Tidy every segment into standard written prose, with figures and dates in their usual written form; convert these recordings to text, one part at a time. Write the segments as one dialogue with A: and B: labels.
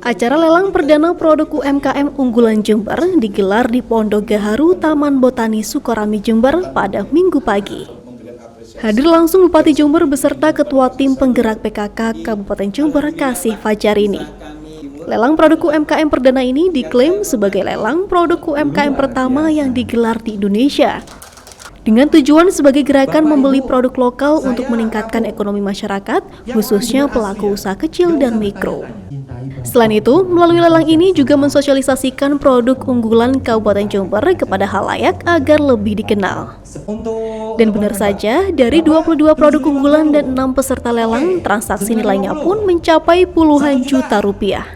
A: Acara lelang perdana produk UMKM unggulan Jember digelar di Pondok Gaharu, Taman Botani Sukorami, Jember pada Minggu pagi. Hadir langsung Bupati Jember beserta Ketua Tim Penggerak PKK Kabupaten Jember, Kasih Fajarini. Lelang produk UMKM perdana ini diklaim sebagai lelang produk UMKM pertama yang digelar di Indonesia, dengan tujuan sebagai gerakan membeli produk lokal untuk meningkatkan ekonomi masyarakat, khususnya pelaku usaha kecil dan mikro. Selain itu, melalui lelang ini juga mensosialisasikan produk unggulan Kabupaten Jember kepada khalayak agar lebih dikenal. Dan benar saja, dari 22 produk unggulan dan 6 peserta lelang, transaksi nilainya pun mencapai puluhan juta rupiah.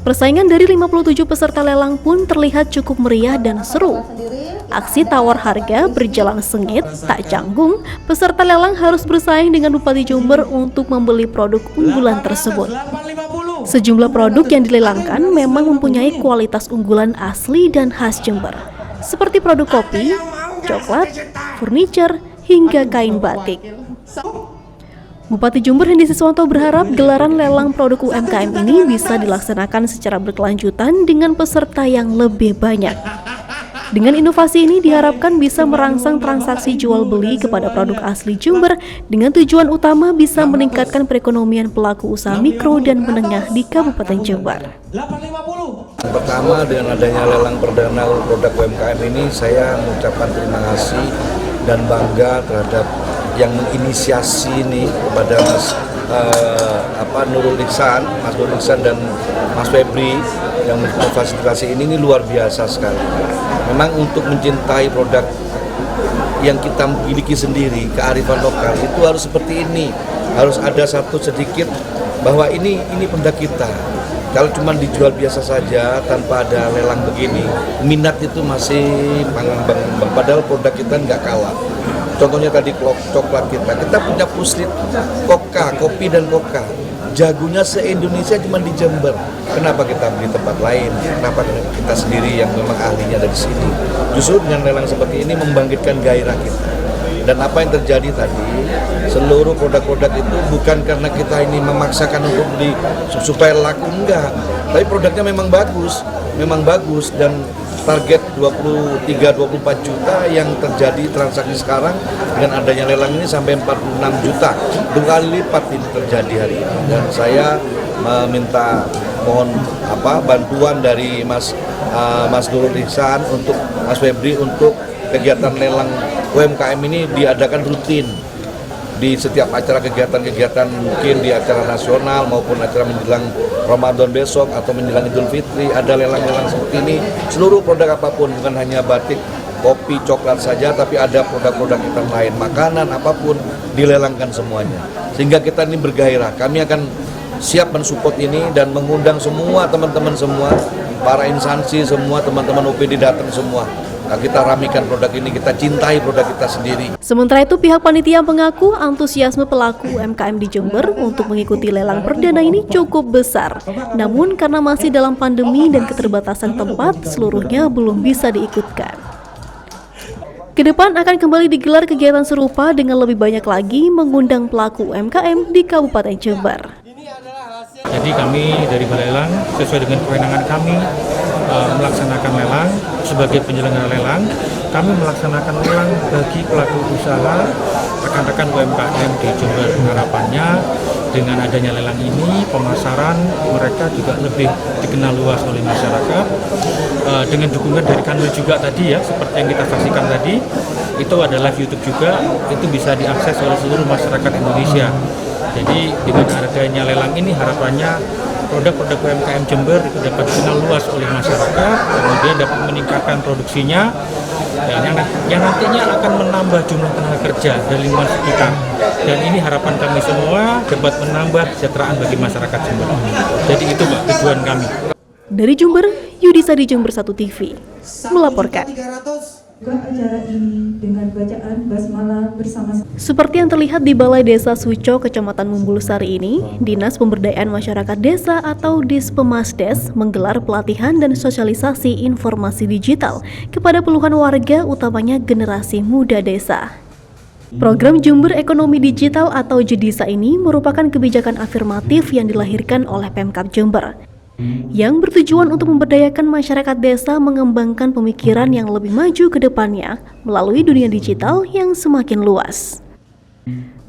A: Persaingan dari 57 peserta lelang pun terlihat cukup meriah dan seru. Aksi tawar harga berjalan sengit, tak canggung, peserta lelang harus bersaing dengan Bupati Jember untuk membeli produk unggulan tersebut. Sejumlah produk yang dilelangkan memang mempunyai kualitas unggulan asli dan khas Jember, seperti produk kopi, coklat, furniture, hingga kain batik. Bupati Jember Hendy Siswanto berharap gelaran lelang produk UMKM ini bisa dilaksanakan secara berkelanjutan dengan peserta yang lebih banyak. Dengan inovasi ini diharapkan bisa merangsang transaksi jual beli kepada produk asli Jember dengan tujuan utama bisa meningkatkan perekonomian pelaku usaha mikro dan menengah di Kabupaten Jember.
B: Pertama, dengan adanya lelang perdana produk UMKM ini, saya mengucapkan terima kasih dan bangga terhadap yang menginisiasi ini kepada Mas Nurul Ihsan dan Mas Febri yang memfasilitasi ini luar biasa sekali. Memang untuk mencintai produk yang kita miliki sendiri, kearifan lokal itu harus seperti ini. Harus ada satu sedikit bahwa ini produk kita. Kalau cuma dijual biasa saja tanpa ada lelang begini, minat itu masih panggang-panggang. Padahal produk kita nggak kalah. Contohnya tadi coklat kita punya puslit Koka, kopi dan Koka. Jagonya se-Indonesia cuma di Jember. Kenapa kita beli tempat lain? Kenapa kita sendiri yang memang ahlinya dari sini? Justru dengan lelang seperti ini membangkitkan gairah kita. Dan apa yang terjadi tadi, seluruh produk-produk itu bukan karena kita ini memaksakan untuk beli supaya laku, enggak. Tapi produknya memang bagus dan target 23-24 juta yang terjadi transaksi sekarang dengan adanya lelang ini sampai 46 juta, 2 kali lipat ini terjadi hari ini. Dan saya meminta bantuan dari Mas Nurul Ihsan untuk Mas Febri untuk kegiatan lelang UMKM ini diadakan rutin di setiap acara kegiatan-kegiatan, mungkin di acara nasional maupun acara menjelang Ramadan besok atau menjelang Idul Fitri, ada lelang-lelang seperti ini. Seluruh produk apapun, bukan hanya batik, kopi, coklat saja, tapi ada produk-produk kita lain, makanan apapun dilelangkan semuanya. Sehingga kita ini bergairah. Kami akan siap mensupport ini dan mengundang semua teman-teman semua, para instansi semua, teman-teman OPD datang semua. Nah, kita ramikan produk ini, kita cintai produk kita sendiri.
A: Sementara itu pihak panitia mengaku antusiasme pelaku UMKM di Jember untuk mengikuti lelang perdana ini cukup besar. Namun karena masih dalam pandemi dan keterbatasan tempat, seluruhnya belum bisa diikutkan. Kedepan akan kembali digelar kegiatan serupa dengan lebih banyak lagi mengundang pelaku UMKM di Kabupaten Jember.
C: Jadi kami dari Balai Lelang sesuai dengan kewenangan kami melaksanakan lelang. Sebagai penyelenggara lelang, kami melaksanakan lelang bagi pelaku usaha rekan-rekan UMKM di Jember. Harapannya dengan adanya lelang ini pemasaran mereka juga lebih dikenal luas oleh masyarakat. Dengan dukungan dari Kanwil juga tadi ya, seperti yang kita saksikan tadi, itu ada live YouTube juga, itu bisa diakses oleh seluruh masyarakat Indonesia. Jadi dengan adanya lelang ini harapannya produk-produk UMKM Jember itu dapat dikenal luas oleh masyarakat, kemudian dapat meningkatkan produksinya, dan yang nantinya akan menambah jumlah tenaga kerja dari lingkungan sekitar. Dan ini harapan kami semua dapat menambah kesejahteraan bagi masyarakat Jember. Jadi itu Pak, tujuan kami.
A: Dari Jember, Yudisa di Jember 1 TV melaporkan.
D: Acara ini dengan bacaan basmalah bersama.
A: Seperti yang terlihat di Balai Desa Suco, Kecamatan Mumbulusari ini, Dinas Pemberdayaan Masyarakat Desa atau Dispemasdes menggelar pelatihan dan sosialisasi informasi digital kepada puluhan warga, utamanya generasi muda desa. Program Jember Ekonomi Digital atau JEDISA ini merupakan kebijakan afirmatif yang dilahirkan oleh Pemkab Jember yang bertujuan untuk memberdayakan masyarakat desa mengembangkan pemikiran yang lebih maju ke depannya melalui dunia digital yang semakin luas.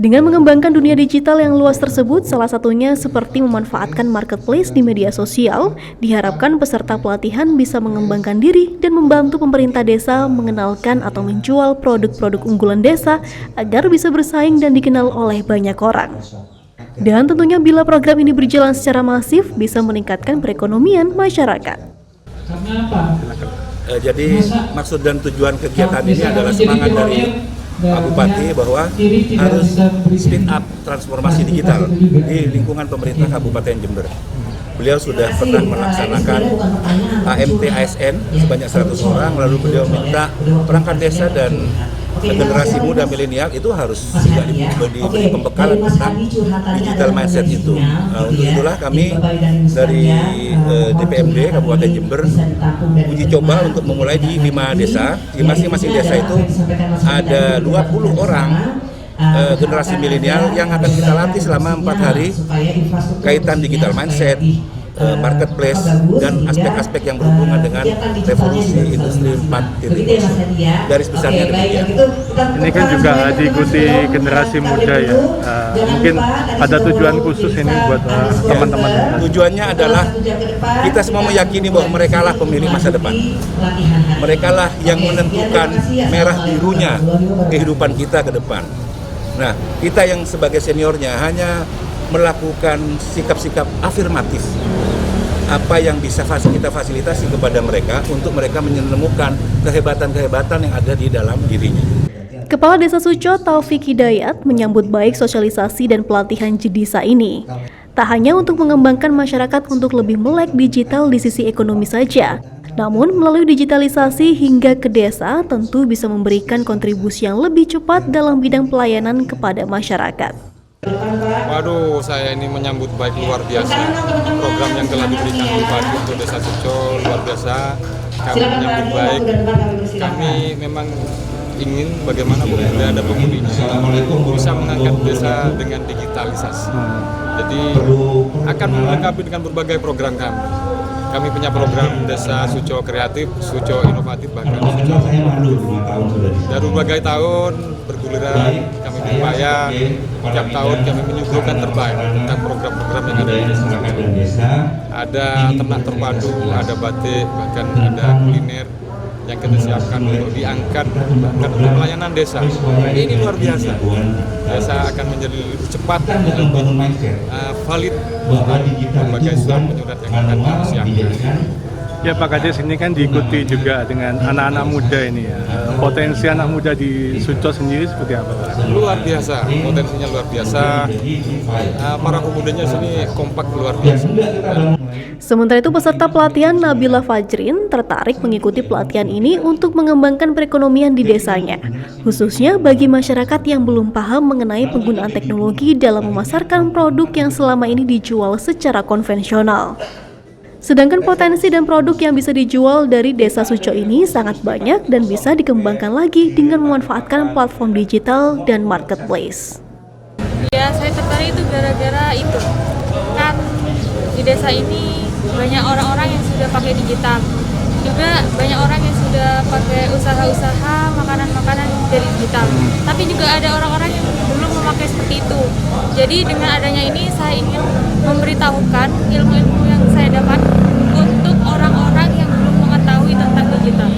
A: Dengan mengembangkan dunia digital yang luas tersebut, salah satunya seperti memanfaatkan marketplace di media sosial, diharapkan peserta pelatihan bisa mengembangkan diri dan membantu pemerintah desa mengenalkan atau menjual produk-produk unggulan desa agar bisa bersaing dan dikenal oleh banyak orang. Dan tentunya bila program ini berjalan secara masif, bisa meningkatkan perekonomian masyarakat.
B: Jadi maksud dan tujuan kegiatan ini adalah semangat dari Pak Bupati bahwa harus speed up transformasi digital di lingkungan pemerintah Kabupaten Jember. Beliau sudah pernah melaksanakan AMT ASN sebanyak 100 orang, lalu beliau minta perangkat desa dan generasi muda milenial itu harus juga diberi pembekalan tentang digital mindset itu. Untuk itulah kami dari DPMD Kabupaten Jember uji coba untuk memulai di 5 desa. Di masing-masing desa itu ada 20 orang generasi milenial yang akan kita latih selama 4 hari kaitan digital mindset, marketplace, dan aspek-aspek yang berhubungan dengan revolusi industri 4.0. Garis besarnya demikian.
E: Ini kan juga diikuti generasi muda ya. Mungkin ada tujuan khusus ini buat teman-teman.
B: Tujuannya adalah kita semua meyakini bahwa mereka lah pemilik masa depan. Mereka lah yang menentukan merah birunya kehidupan kita ke depan. Nah, kita yang sebagai seniornya hanya melakukan sikap-sikap afirmatif. Apa yang bisa kita fasilitasi kepada mereka untuk mereka menemukan kehebatan-kehebatan yang ada di dalam dirinya.
A: Kepala Desa Suco Taufik Hidayat menyambut baik sosialisasi dan pelatihan JEDISA ini. Tak hanya untuk mengembangkan masyarakat untuk lebih melek digital di sisi ekonomi saja, namun melalui digitalisasi hingga ke desa tentu bisa memberikan kontribusi yang lebih cepat dalam bidang pelayanan kepada masyarakat.
F: Waduh, saya ini menyambut baik luar biasa. Program yang telah diberikan Bupati untuk Desa Suco luar biasa. Kami menyambut baik. Kami memang ingin bagaimana pemuda dan pemudinya bisa mengangkat desa dengan digitalisasi. Jadi akan melengkapi dengan berbagai program kami. Kami punya program Desa Suco Kreatif, Suco Inovatif, bahkan Suco. Dari berbagai tahun berguliran, kami berupaya setiap tahun kami menyuguhkan terbaik tentang program-program yang ada di Desa Suco. Ada ternak terpadu, ada batik, bahkan ada kuliner yang kita siapkan untuk diangkat bahkan untuk pelayanan desa. Ini luar biasa. Desa akan menjadi lebih cepat, lebih valid berbagai surat menyurat yang akan disiapkan.
E: Ya Pak Kades, ini kan diikuti juga dengan anak-anak muda ini ya. Potensi anak muda di Suco sendiri seperti apa Pak?
F: Luar biasa, potensinya luar biasa. Para pemudanya sini kompak luar biasa.
A: Sementara itu peserta pelatihan Nabila Fajrin tertarik mengikuti pelatihan ini untuk mengembangkan perekonomian di desanya, khususnya bagi masyarakat yang belum paham mengenai penggunaan teknologi dalam memasarkan produk yang selama ini dijual secara konvensional. Sedangkan potensi dan produk yang bisa dijual dari Desa Suco ini sangat banyak dan bisa dikembangkan lagi dengan memanfaatkan platform digital dan marketplace.
G: Ya, saya tertarik itu gara-gara itu. Kan di desa ini banyak orang-orang yang sudah pakai digital. Juga banyak orang yang sudah pakai usaha-usaha makanan-makanan dari digital. Tapi juga ada orang-orang yang belum memakai seperti itu. Jadi dengan adanya ini saya ingin memberitahukan ilmu-ilmu yang saya dapat untuk orang-orang yang belum mengetahui tentang digital.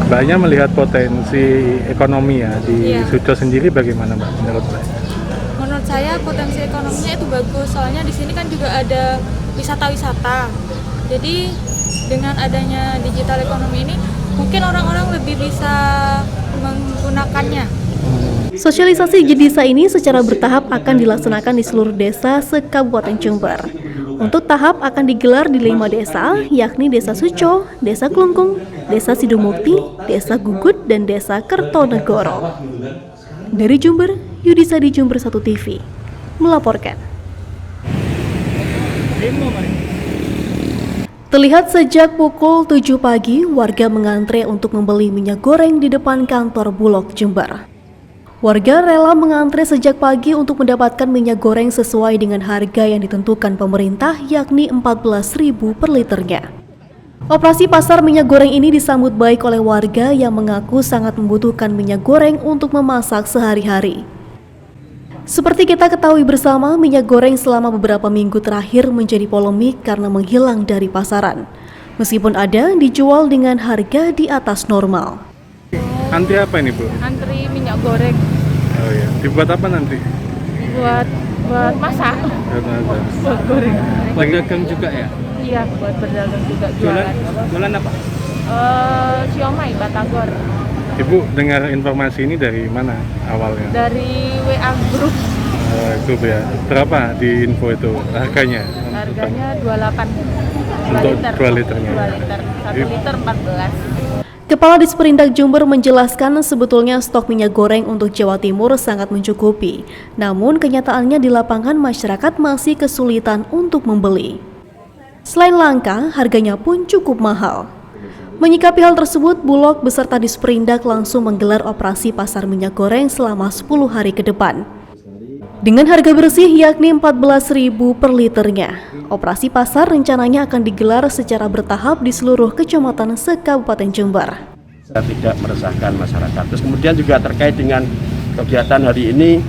E: Banyak melihat potensi ekonomi ya di Suco sendiri, bagaimana Mbak menurut saya?
G: Menurut saya potensi ekonominya itu bagus, soalnya di sini kan juga ada wisata-wisata. Jadi dengan adanya digital ekonomi ini mungkin orang-orang lebih bisa menggunakannya.
A: Sosialisasi JEDISA ini secara bertahap akan dilaksanakan di seluruh desa se-Kabupaten Jember. Untuk tahap akan digelar di 5 desa, yakni Desa Suco, Desa Klungkung, Desa Sidumukti, Desa Gugut, dan Desa Kertonegoro. Dari Jember, Yudisa di Jember 1 TV melaporkan. Terlihat sejak pukul 7 pagi, warga mengantre untuk membeli minyak goreng di depan kantor Bulog Jember. Warga rela mengantre sejak pagi untuk mendapatkan minyak goreng sesuai dengan harga yang ditentukan pemerintah, yakni Rp14.000 per liternya. Operasi pasar minyak goreng ini disambut baik oleh warga yang mengaku sangat membutuhkan minyak goreng untuk memasak sehari-hari. Seperti kita ketahui bersama, minyak goreng selama beberapa minggu terakhir menjadi polemik karena menghilang dari pasaran. Meskipun ada, dijual dengan harga di atas normal.
E: Antri apa ini, Bu?
G: Antri minyak goreng
E: Oh iya, dibuat apa nanti?
G: buat masak. Buat goreng.
C: Buat dagang juga ya?
G: Iya, buat berdagang juga
C: Jualan apa?
G: Siomay Batagor
E: Ibu dengar informasi ini dari mana awalnya?
G: dari WA grup.
E: Grup ya. Berapa di info itu harganya?
G: Harganya 28.
E: Untuk 2 liternya.
G: 2 liter. 1 liter 14.
A: Kepala Disperindak Jember menjelaskan sebetulnya stok minyak goreng untuk Jawa Timur sangat mencukupi. Namun kenyataannya di lapangan masyarakat masih kesulitan untuk membeli. Selain langka, harganya pun cukup mahal. Menyikapi hal tersebut, Bulog beserta Disperindak langsung menggelar operasi pasar minyak goreng selama 10 hari ke depan. Dengan harga bersih yakni Rp14.000 per liternya. Operasi pasar rencananya akan digelar secara bertahap di seluruh kecamatan se-Kabupaten Jember.
H: Tidak meresahkan masyarakat. Terus kemudian juga terkait dengan kegiatan hari ini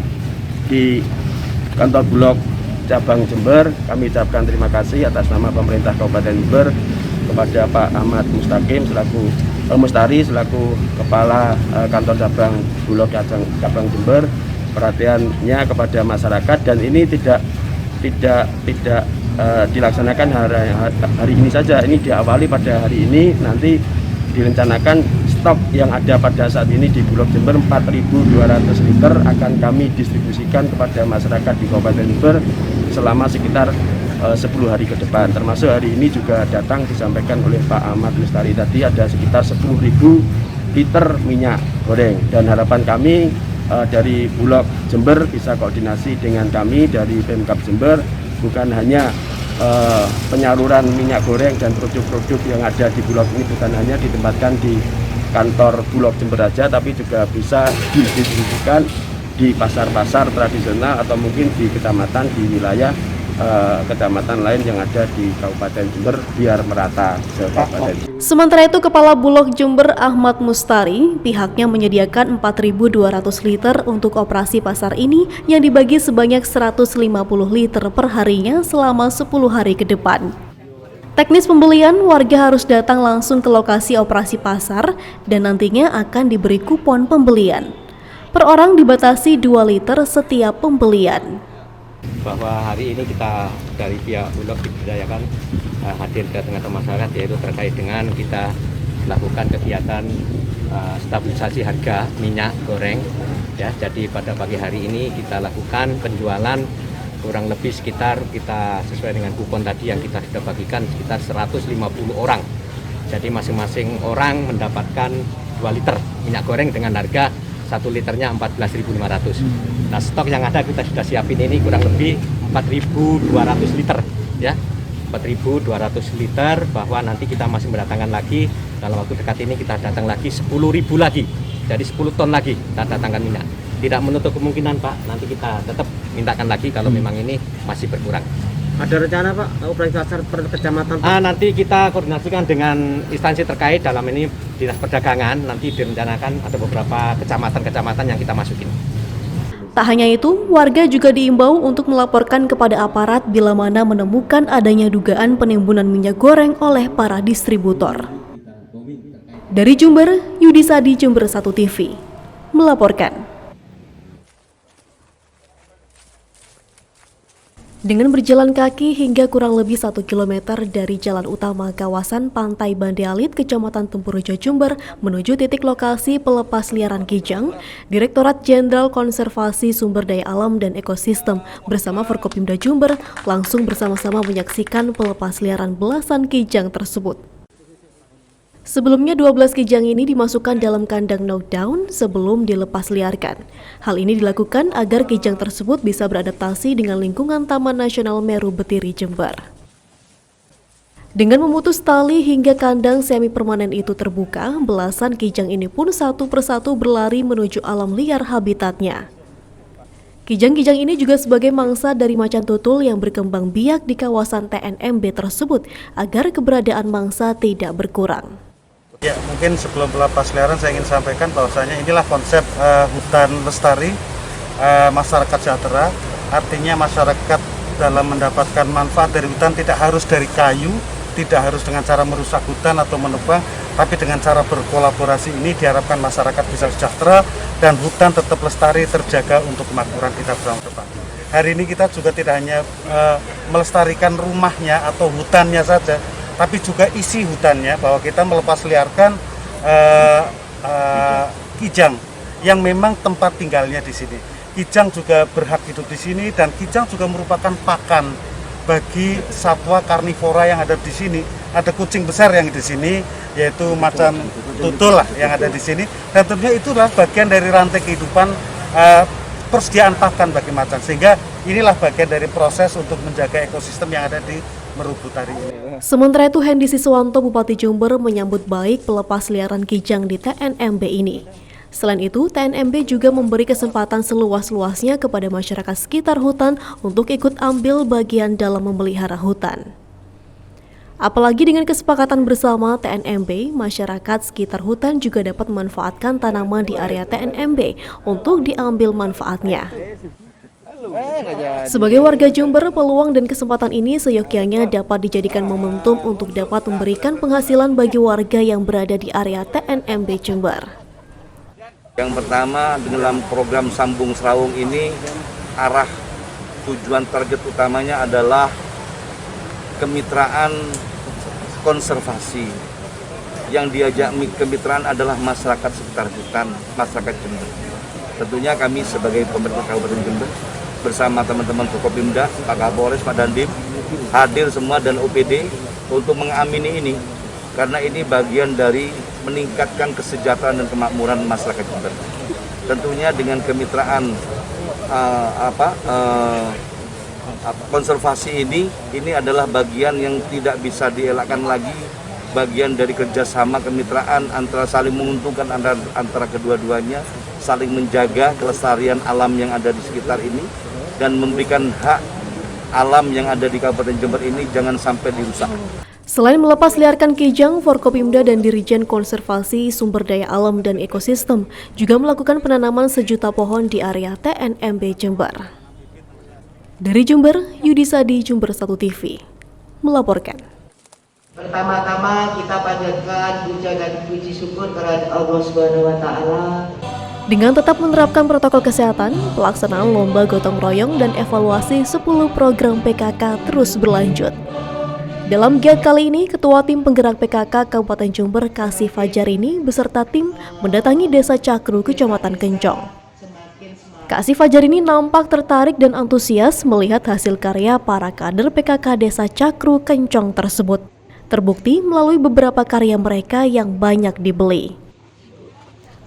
H: di kantor Bulog cabang Jember, kami ucapkan terima kasih atas nama pemerintah Kabupaten Jember kepada Pak Ahmad Mustari selaku Kepala Kantor Cabang Bulog cabang Jember, perhatiannya kepada masyarakat, dan ini tidak dilaksanakan hari ini saja. Ini diawali pada hari ini, nanti direncanakan stok yang ada pada saat ini di Bulog Jember 4.200 liter akan kami distribusikan kepada masyarakat di Kabupaten Jember selama sekitar 10 hari ke depan. Termasuk hari ini juga datang disampaikan oleh Pak Ahmad Mustari tadi ada sekitar 10.000 liter minyak goreng, dan harapan kami dari Bulog Jember bisa koordinasi dengan kami dari Pemkab Jember, bukan hanya penyaluran minyak goreng dan produk-produk yang ada di Bulog ini bukan hanya ditempatkan di kantor Bulog Jember saja, tapi juga bisa didistribusikan di pasar-pasar tradisional atau mungkin di kecamatan, di wilayah kecamatan lain yang ada di Kabupaten Jember biar merata se-Kabupaten.
A: Sementara itu, Kepala Bulog Jember Ahmad Mustari pihaknya menyediakan 4.200 liter untuk operasi pasar ini yang dibagi sebanyak 150 liter per harinya selama 10 hari ke depan. Teknis pembelian, warga harus datang langsung ke lokasi operasi pasar dan nantinya akan diberi kupon pembelian. Per orang dibatasi 2 liter setiap pembelian.
I: Bahwa hari ini kita dari pihak Bulog diberdayakan hadir ke tengah-tengah masyarakat, yaitu terkait dengan kita lakukan kegiatan stabilisasi harga minyak goreng ya. Jadi pada pagi hari ini kita lakukan penjualan kurang lebih sekitar, kita sesuai dengan kupon tadi yang kita sudah bagikan, sekitar 150 orang. Jadi masing-masing orang mendapatkan 2 liter minyak goreng dengan harga 1 liternya 14.500. Nah, stok yang ada kita sudah siapin ini kurang lebih 4.200 liter ya. 4.200 liter, bahwa nanti kita masih mendatangkan lagi dalam waktu dekat ini, kita datang lagi 10.000 lagi. Jadi 10 ton lagi kita datangkan minyak. Tidak menutup kemungkinan, Pak, nanti kita tetap mintakan lagi kalau memang ini masih berkurang.
J: Ada rencana, Pak, operasi pasar per kecamatan?
I: Nanti kita koordinasikan dengan instansi terkait, dalam ini Dinas Perdagangan, nanti direncanakan ada beberapa kecamatan-kecamatan yang kita masukin.
A: Tak hanya itu, warga juga diimbau untuk melaporkan kepada aparat bila mana menemukan adanya dugaan penimbunan minyak goreng oleh para distributor. Dari Jember, Yudisadi, Jember 1 TV, melaporkan. Dengan berjalan kaki hingga kurang lebih 1 km dari jalan utama kawasan Pantai Bande Alit, Kecamatan Tempurjo, Jember, menuju titik lokasi pelepas liaran kijang, Direktorat Jenderal Konservasi Sumber Daya Alam dan Ekosistem bersama Forkopimda Jember langsung bersama-sama menyaksikan pelepas liaran belasan kijang tersebut. Sebelumnya 12 kijang ini dimasukkan dalam kandang knockdown sebelum dilepas liarkan. Hal ini dilakukan agar kijang tersebut bisa beradaptasi dengan lingkungan Taman Nasional Meru Betiri Jember. Dengan memutus tali hingga kandang semi permanen itu terbuka, belasan kijang ini pun satu persatu berlari menuju alam liar habitatnya. Kijang-kijang ini juga sebagai mangsa dari macan tutul yang berkembang biak di kawasan TNMB tersebut agar keberadaan mangsa tidak berkurang.
K: Ya, mungkin sebelum pelepas liaran saya ingin sampaikan bahwasanya inilah konsep hutan lestari masyarakat sejahtera. Artinya masyarakat dalam mendapatkan manfaat dari hutan tidak harus dari kayu, tidak harus dengan cara merusak hutan atau menebang, tapi dengan cara berkolaborasi ini diharapkan masyarakat bisa sejahtera dan hutan tetap lestari terjaga untuk kemakmuran kita bersama depan. Hari ini kita juga tidak hanya melestarikan rumahnya atau hutannya saja, tapi juga isi hutannya, bahwa kita melepas liarkan kijang yang memang tempat tinggalnya di sini. Kijang juga berhak hidup di sini dan kijang juga merupakan pakan bagi satwa karnivora yang ada di sini. Ada kucing besar yang di sini, yaitu macan tutul lah yang ada di sini. Dan tentunya itulah bagian dari rantai kehidupan persediaan pakan bagi macan. Sehingga inilah bagian dari proses untuk menjaga ekosistem yang ada di Merubu tadi ini.
A: Sementara itu, Hendy Siswanto, Bupati Jember, menyambut baik pelepas liaran kijang di TNMB ini. Selain itu, TNMB juga memberi kesempatan seluas-luasnya kepada masyarakat sekitar hutan untuk ikut ambil bagian dalam memelihara hutan. Apalagi dengan kesepakatan bersama TNMB, masyarakat sekitar hutan juga dapat memanfaatkan tanaman di area TNMB untuk diambil manfaatnya. Sebagai warga Jember, peluang dan kesempatan ini seyogyanya dapat dijadikan momentum untuk dapat memberikan penghasilan bagi warga yang berada di area TNMB Jember.
B: Yang pertama, dalam program Sambung Serawung ini, arah tujuan target utamanya adalah kemitraan konservasi. Yang diajak kemitraan adalah masyarakat sekitar hutan, masyarakat Jember. Tentunya kami sebagai pemerintah Kabupaten Jember bersama teman-teman Forkopimda, Pak Kapolres, Pak Dandim, hadir semua dan OPD untuk mengamini ini, karena ini bagian dari meningkatkan kesejahteraan dan kemakmuran masyarakat Jember. Tentunya dengan kemitraan konservasi ini adalah bagian yang tidak bisa dielakkan lagi, bagian dari kerjasama kemitraan antara saling menguntungkan antara kedua-duanya, saling menjaga kelestarian alam yang ada di sekitar ini dan memberikan hak alam yang ada di Kabupaten Jember ini jangan sampai dirusak.
A: Selain melepas liarkan kijang, Forkopimda dan Dirijen Konservasi Sumber Daya Alam dan Ekosistem juga melakukan penanaman 1 juta pohon di area TNMB Jember. Dari Jember, Yudisadi, Jember 1 TV, melaporkan.
J: Pertama-tama kita panjatkan puja dan puji syukur kepada Allah Subhanahu wa Ta'ala.
A: Dengan tetap menerapkan protokol kesehatan, pelaksanaan lomba gotong royong dan evaluasi 10 program PKK terus berlanjut. Dalam giat kali ini, Ketua Tim Penggerak PKK Kabupaten Jember, Kasih Fajarini, beserta tim mendatangi Desa Cakru, Kecamatan Kencong. Kasih Fajarini nampak tertarik dan antusias melihat hasil karya para kader PKK Desa Cakru, Kencong tersebut. Terbukti melalui beberapa karya mereka yang banyak dibeli.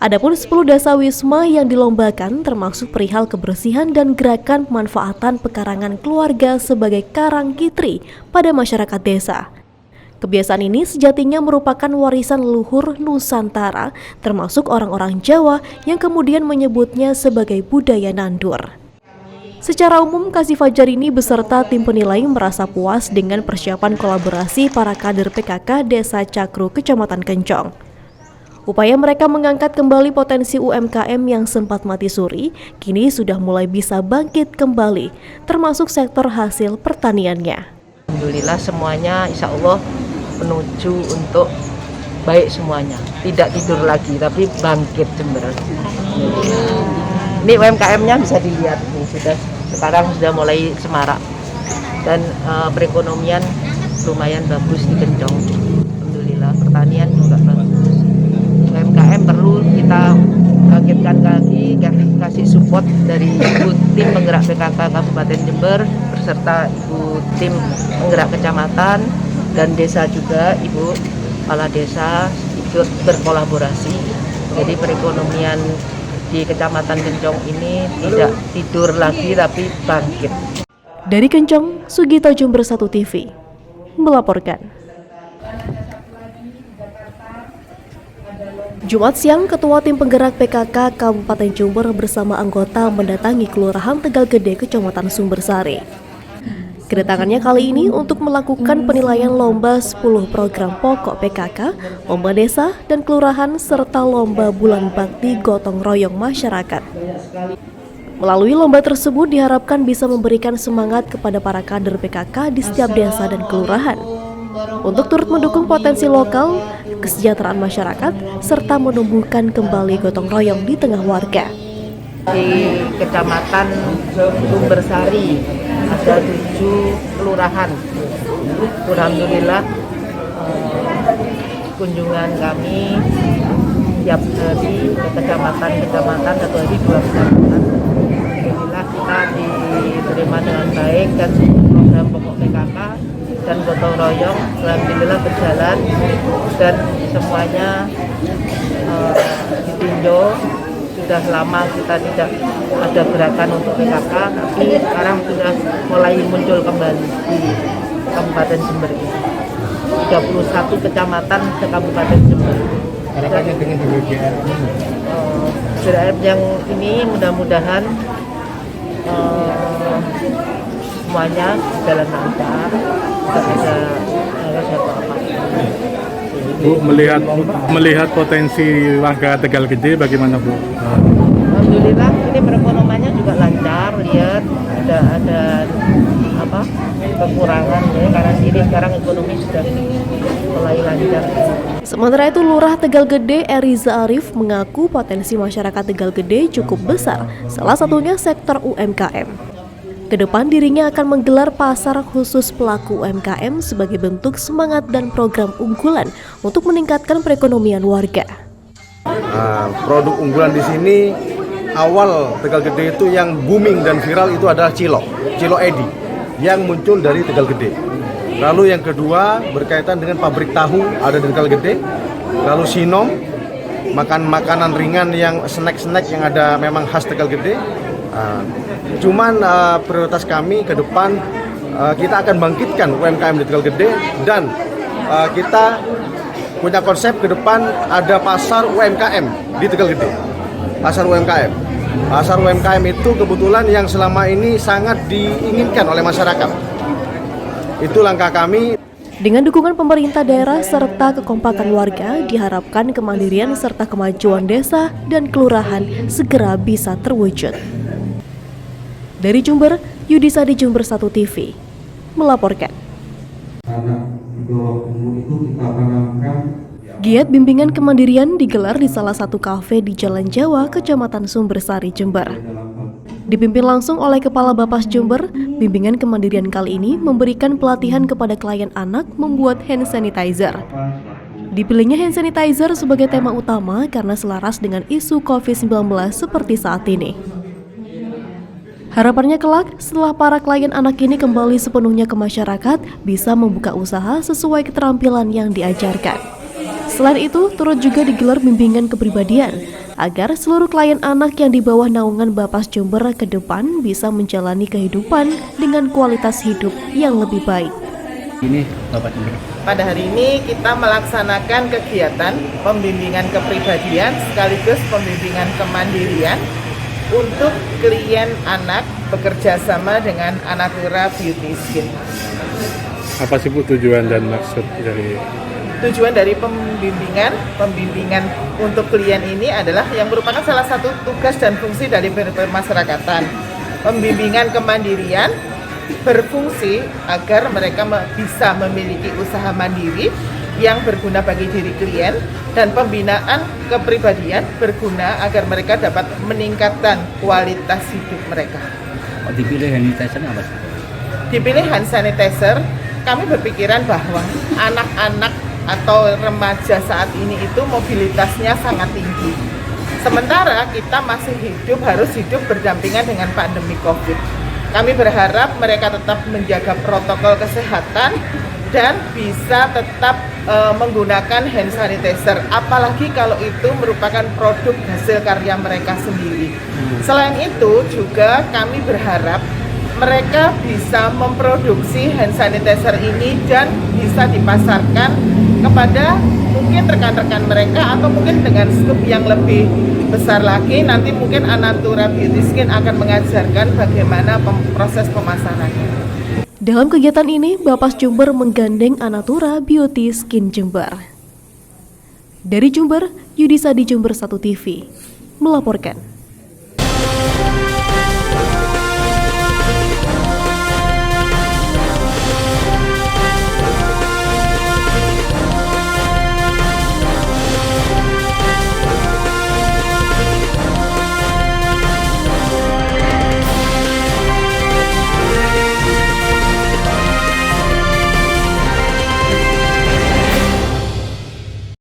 A: Adapun 10 dasawisma yang dilombakan termasuk perihal kebersihan dan gerakan pemanfaatan pekarangan keluarga sebagai karang kitri pada masyarakat desa. Kebiasaan ini sejatinya merupakan warisan leluhur Nusantara, termasuk orang-orang Jawa yang kemudian menyebutnya sebagai budaya nandur. Secara umum, Kasih Fajarini beserta tim penilai merasa puas dengan persiapan kolaborasi para kader PKK Desa Cakru, Kecamatan Kencong. Upaya mereka mengangkat kembali potensi UMKM yang sempat mati suri, kini sudah mulai bisa bangkit kembali, termasuk sektor hasil pertaniannya.
L: Alhamdulillah semuanya insya Allah menuju untuk baik semuanya. Tidak tidur lagi, tapi bangkit Jember. Ini UMKM-nya bisa dilihat, nih, sekarang sudah mulai semarak. Dan perekonomian lumayan bagus di Kencong. Alhamdulillah, pertanian juga bagus. UMKM perlu kita bangkitkan lagi, kasih support dari Ibu Tim Penggerak PKK Kabupaten Jember beserta Ibu Tim Penggerak Kecamatan dan desa juga, Ibu Kepala Desa ikut berkolaborasi. Jadi perekonomian di Kecamatan Kencong ini tidak tidur lagi tapi bangkit.
A: Dari Kencong, Sugito, Jember 1 TV melaporkan. Jumat siang, Ketua Tim Penggerak PKK Kabupaten Jember bersama anggota mendatangi Kelurahan Tegal Gede, Kecamatan Sumbersari. Kedatangannya kali ini untuk melakukan penilaian lomba 10 program pokok PKK, lomba desa dan kelurahan, serta lomba bulan bakti gotong royong masyarakat. Melalui lomba tersebut diharapkan bisa memberikan semangat kepada para kader PKK di setiap desa dan kelurahan untuk turut mendukung potensi lokal, kesejahteraan masyarakat, serta menumbuhkan kembali gotong royong di tengah warga.
L: Di Kecamatan Sumbersari ada 7 kelurahan. Alhamdulillah kunjungan kami tiap hari ke kecamatan, satu hari 2 kecamatan. Alhamdulillah kita diterima dengan baik dan program pokok PKK dan gotong royong alhamdulillah berjalan dan semuanya ditinjau. Sudah lama kita tidak ada gerakan untuk PKK, tapi sekarang sudah mulai muncul kembali di Kabupaten Jember ini. 31 kecamatan di Kabupaten Jember.
I: Harapannya dengan BBM
L: yang ini mudah-mudahan semuanya jalan lancar, tidak ada apa-apa.
E: Bu, melihat potensi warga Tegal Gede bagaimana, Bu?
L: Alhamdulillah ini perekonomiannya juga lancar. Lihat ada apa kekurangan ya, karena ini sekarang ekonomi sudah mulai lancar.
A: Sementara itu, Lurah Tegal Gede Eriza Arif mengaku potensi masyarakat Tegal Gede cukup besar, salah satunya sektor UMKM. Kedepan dirinya akan menggelar pasar khusus pelaku UMKM sebagai bentuk semangat dan program unggulan untuk meningkatkan perekonomian warga.
M: Produk unggulan di sini awal Tegal Gede itu yang booming dan viral itu adalah Cilok Edi yang muncul dari Tegal Gede. Lalu yang kedua berkaitan dengan pabrik tahu ada di Tegal Gede. Lalu Sinom, makanan ringan yang snack-snack yang ada memang khas Tegal Gede. Cuman prioritas kami ke depan kita akan bangkitkan UMKM di Tegal Gede dan kita punya konsep ke depan ada pasar UMKM di Tegal Gede. Pasar UMKM. Pasar UMKM itu kebetulan yang selama ini sangat diinginkan oleh masyarakat. Itu langkah kami.
A: Dengan dukungan pemerintah daerah serta kekompakan warga, diharapkan kemandirian serta kemajuan desa dan kelurahan segera bisa terwujud. Dari Jember, Yudisadi Jember 1 TV melaporkan. Giat bimbingan kemandirian digelar di salah satu kafe di Jalan Jawa, Kecamatan Sumbersari, Jember. Dipimpin langsung oleh Kepala Bapas Jember, bimbingan kemandirian kali ini memberikan pelatihan kepada klien anak membuat hand sanitizer. Dipilihnya hand sanitizer sebagai tema utama karena selaras dengan isu COVID-19 seperti saat ini. Harapannya kelak, setelah para klien anak ini kembali sepenuhnya ke masyarakat, bisa membuka usaha sesuai keterampilan yang diajarkan. Selain itu, turut juga digelar bimbingan kepribadian, agar seluruh klien anak yang di bawah naungan Bapas Jember ke depan bisa menjalani kehidupan dengan kualitas hidup yang lebih baik.
I: Ini Bapak Jember.
N: Pada hari ini kita melaksanakan kegiatan pembimbingan kepribadian sekaligus pembimbingan kemandirian untuk klien anak bekerja sama dengan Anatura Beauty Skin.
E: Apa sih Bu tujuan dan maksud dari?
N: Tujuan dari pembimbingan untuk klien ini adalah yang merupakan salah satu tugas dan fungsi dari pemasyarakatan. Pembimbingan kemandirian berfungsi agar mereka bisa memiliki usaha mandiri yang berguna bagi diri klien, dan pembinaan kepribadian berguna agar mereka dapat meningkatkan kualitas hidup mereka.
I: Dipilih hand sanitizer apa sih?
N: Dipilih hand sanitizer, kami berpikiran bahwa anak-anak atau remaja saat ini itu mobilitasnya sangat tinggi. Sementara kita masih harus hidup berdampingan dengan pandemi COVID. Kami berharap mereka tetap menjaga protokol kesehatan dan bisa tetap menggunakan hand sanitizer, apalagi kalau itu merupakan produk hasil karya mereka sendiri. Selain itu juga kami berharap mereka bisa memproduksi hand sanitizer ini dan bisa dipasarkan kepada mungkin rekan-rekan mereka atau mungkin dengan skop yang lebih besar lagi. Nanti mungkin Anatura Beauty Skin akan mengajarkan bagaimana proses pemasarannya.
A: Dalam kegiatan ini, Bapas Jember menggandeng Anatura Beauty Skin Jember. Dari Jember, Yudisa di Jember 1 TV melaporkan.